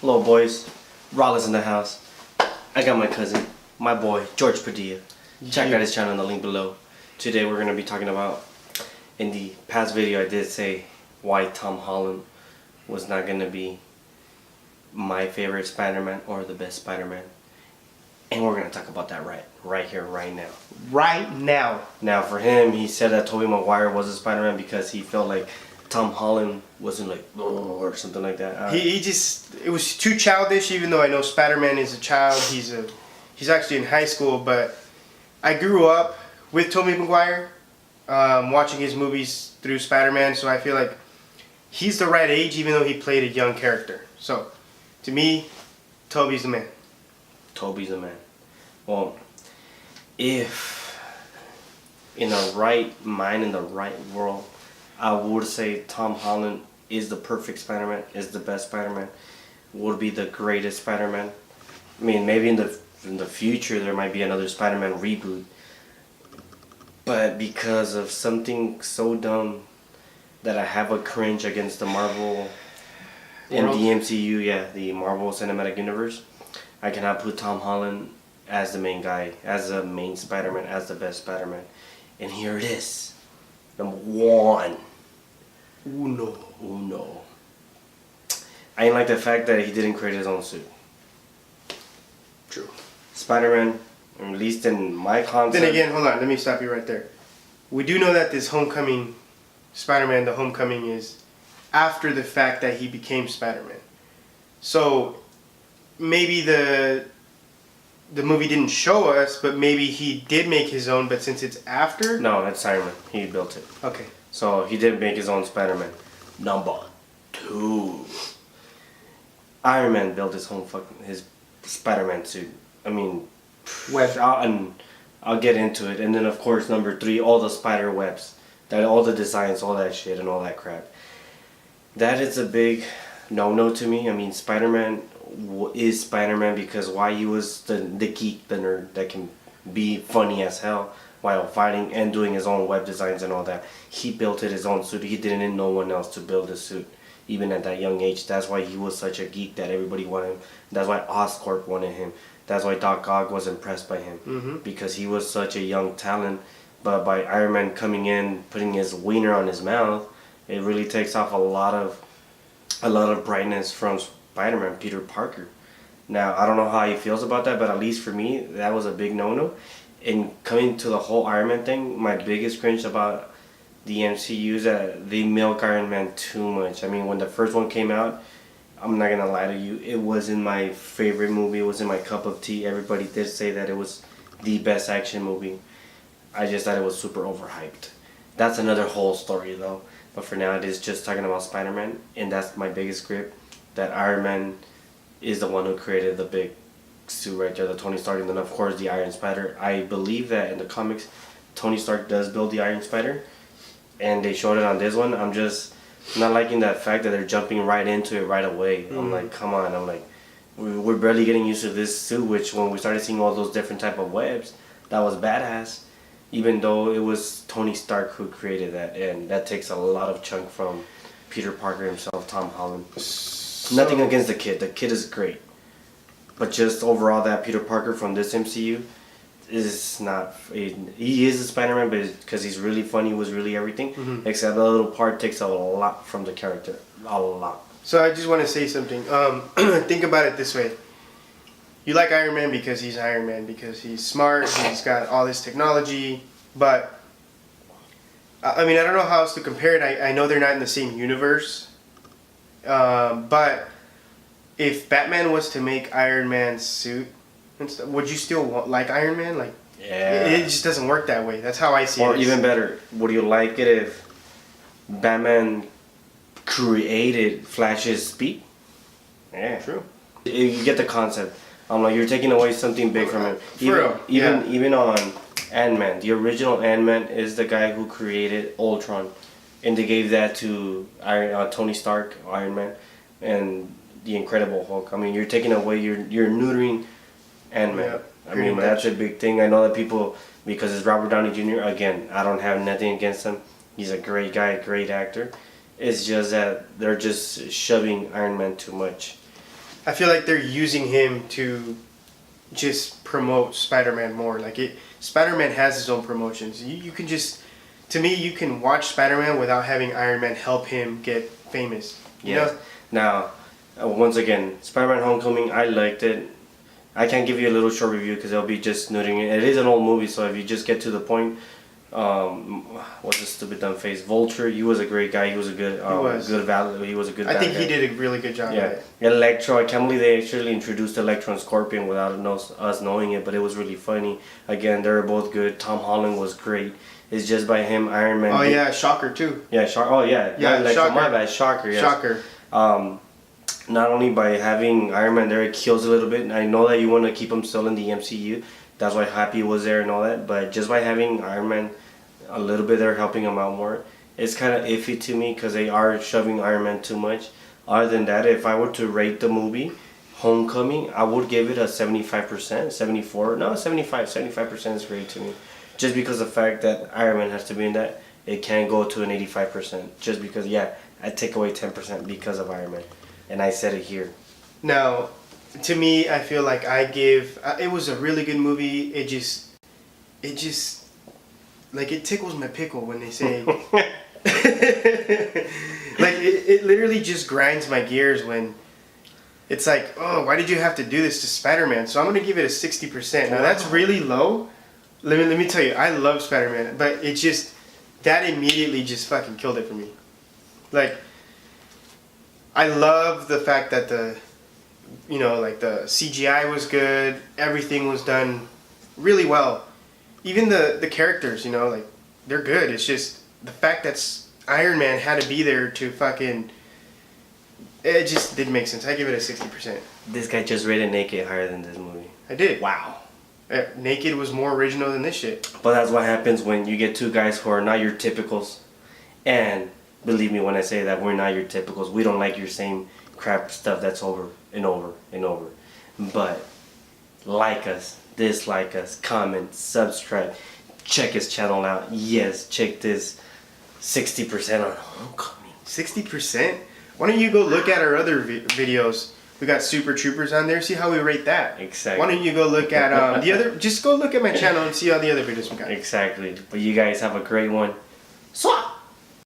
Hello, boys. Rollins in the house. I got my cousin, my boy, George Padilla. Check out his channel in the link below. Today we're going to be talking about, in the past video I did say why Tom Holland was not going to be my favorite Spider-Man or the best Spider-Man. And we're going to talk about that right here, right now. Right now. Now for him, he said that Tobey Maguire was a Spider-Man because he felt like Tom Holland wasn't like, oh, or something like that. It was too childish, even though I know Spider-Man is a child. He's actually in high school, but I grew up with Tobey Maguire, watching his movies through Spider-Man, so I feel like he's the right age, even though he played a young character. So, to me, Tobey's the man. Tobey's the man. Well, if in the right mind, in the right world, I would say Tom Holland is the perfect Spider-Man, is the best Spider-Man, would be the greatest Spider-Man. I mean, maybe in the future there might be another Spider-Man reboot, but because of something so dumb that I have a cringe against the Marvel and the MCU, the Marvel Cinematic Universe, I cannot put Tom Holland as the main guy, as the main Spider-Man, as the best Spider-Man. And here it is. Number one. Uno. I ain't like the fact that he didn't create his own suit. True. Spider-Man, at least in my concept. Then again, hold on, let me stop you right there. We do know that this Homecoming, Spider-Man, the Homecoming is after the fact that he became Spider-Man. So, maybe the movie didn't show us, but maybe he did make his own, but since it's after? No, that's Iron Man. He built it. Okay. So he did make his own Spider-Man. Number two. Iron Man built his Spider-Man suit. I mean, I'll get into it. And then of course number three, all the spider webs, all the designs, all that shit, and all that crap. That is a big no to me. I mean, Spider-Man is Spider-Man because why he was the geek, the nerd that can be funny as hell while fighting and doing his own web designs and all that. He built his own suit. He didn't need no one else to build a suit, even at that young age. That's why he was such a geek that everybody wanted him. That's why Oscorp wanted him. That's why Doc Ock was impressed by him, because he was such a young talent. But by Iron Man coming in, putting his wiener on his mouth, it really takes off a lot of brightness from Spider-Man, Peter Parker. Now, I don't know how he feels about that, but at least for me, that was a big no-no. And coming to the whole Iron Man thing, my biggest cringe about the MCU is that they milk Iron Man too much. I mean, when the first one came out, I'm not gonna lie to you, it wasn't my favorite movie, it wasn't my cup of tea. Everybody did say that it was the best action movie. I just thought it was super overhyped. That's another whole story though. But for now, it is just talking about Spider-Man, and that's my biggest grip. That Iron Man is the one who created the big suit right there, the Tony Stark, and then of course the Iron Spider. I believe that in the comics, Tony Stark does build the Iron Spider, and they showed it on this one. I'm just not liking that fact that they're jumping right into it right away. I'm like, come on. I'm like, we're barely getting used to this suit, which when we started seeing all those different type of webs, that was badass. Even though it was Tony Stark who created that, and that takes a lot of chunk from Peter Parker himself, Tom Holland. Nothing against the kid. The kid is great. But just overall, that Peter Parker from this MCU is not... He is a Spider-Man, but because he's really funny, he was really everything. Except that little part takes a lot from the character. A lot. So I just want to say something. Think about it this way. You like Iron Man because he's Iron Man, because he's smart, he's got all this technology, but... I mean, I don't know how else to compare it. I know they're not in the same universe. But if Batman was to make Iron Man's suit and stuff, would you still like Iron Man? Like, yeah. It just doesn't work that way. That's how I see it. Or even better, would you like it if Batman created Flash's speed? Yeah. True. You get the concept. Like, you're taking away something big from him. Even on Ant-Man, the original Ant-Man is the guy who created Ultron, and they gave that to Tony Stark, Iron Man, and the Incredible Hulk. I mean, you're taking away, you're neutering Ant-Man. Yeah, I mean, that's a big thing. I know that people, because it's Robert Downey Jr., again, I don't have nothing against him. He's a great guy, great actor. It's just that they're just shoving Iron Man too much. I feel like they're using him to just promote Spider-Man more. Like Spider-Man has his own promotions. You can just, to me, you can watch Spider-Man without having Iron Man help him get famous. You know? Now, once again, Spider-Man: Homecoming, I liked it. I can't give you a little short review because I'll be just nerding it. It is an old movie, so if you just get to the point, what's the stupid dumb face? Vulture, he was a great guy. He was a good, he was a good. I think guy. he did a really good job. Yeah, of it. Electro. I can't believe they actually introduced Electro and Scorpion without us knowing it, but it was really funny. Again, they were both good. Tom Holland was great. It's just by him, Iron Man. Oh yeah, Shocker too. Yeah, Shocker. Oh yeah, yeah. Electro, Shocker. my bad, Shocker. Yes. Shocker. Not only by having Iron Man there, it kills a little bit. I know that you want to keep him still in the MCU. That's why Happy was there and all that. But just by having Iron Man a little bit there, helping him out more, it's kind of iffy to me because they are shoving Iron Man too much. Other than that, if I were to rate the movie, Homecoming, I would give it a 75%, 74. No, 75. 75% is great to me. Just because of the fact that Iron Man has to be in that, it can go to an 85%. Just because, I take away 10% because of Iron Man. And I said it here. Now, to me, I feel like I give. It was a really good movie. It just, like it tickles my pickle when they say. Like it literally just grinds my gears when. It's like, oh, why did you have to do this to Spider-Man? So I'm gonna give it a 60%. Now that's really low. Let me tell you, I love Spider-Man, but it just that immediately just fucking killed it for me. Like. I love the fact that the CGI was good. Everything was done really well. Even the characters, like they're good. It's just the fact that Iron Man had to be there to fucking. It just didn't make sense. I give it a 60%. This guy just rated Naked higher than this movie. I did. Wow. Naked was more original than this shit. But that's what happens when you get two guys who are not your typicals, and. Believe me when I say that we're not your typicals. We don't like your same crap stuff that's over and over and over. But like us, dislike us, comment, subscribe, check his channel out. Yes, check this 60% on Homecoming. 60%? Why don't you go look at our other videos? We got Super Troopers on there. See how we rate that. Exactly. Why don't you go look at the other? Just go look at my channel and see all the other videos we got. Exactly. But you guys have a great one. Swap.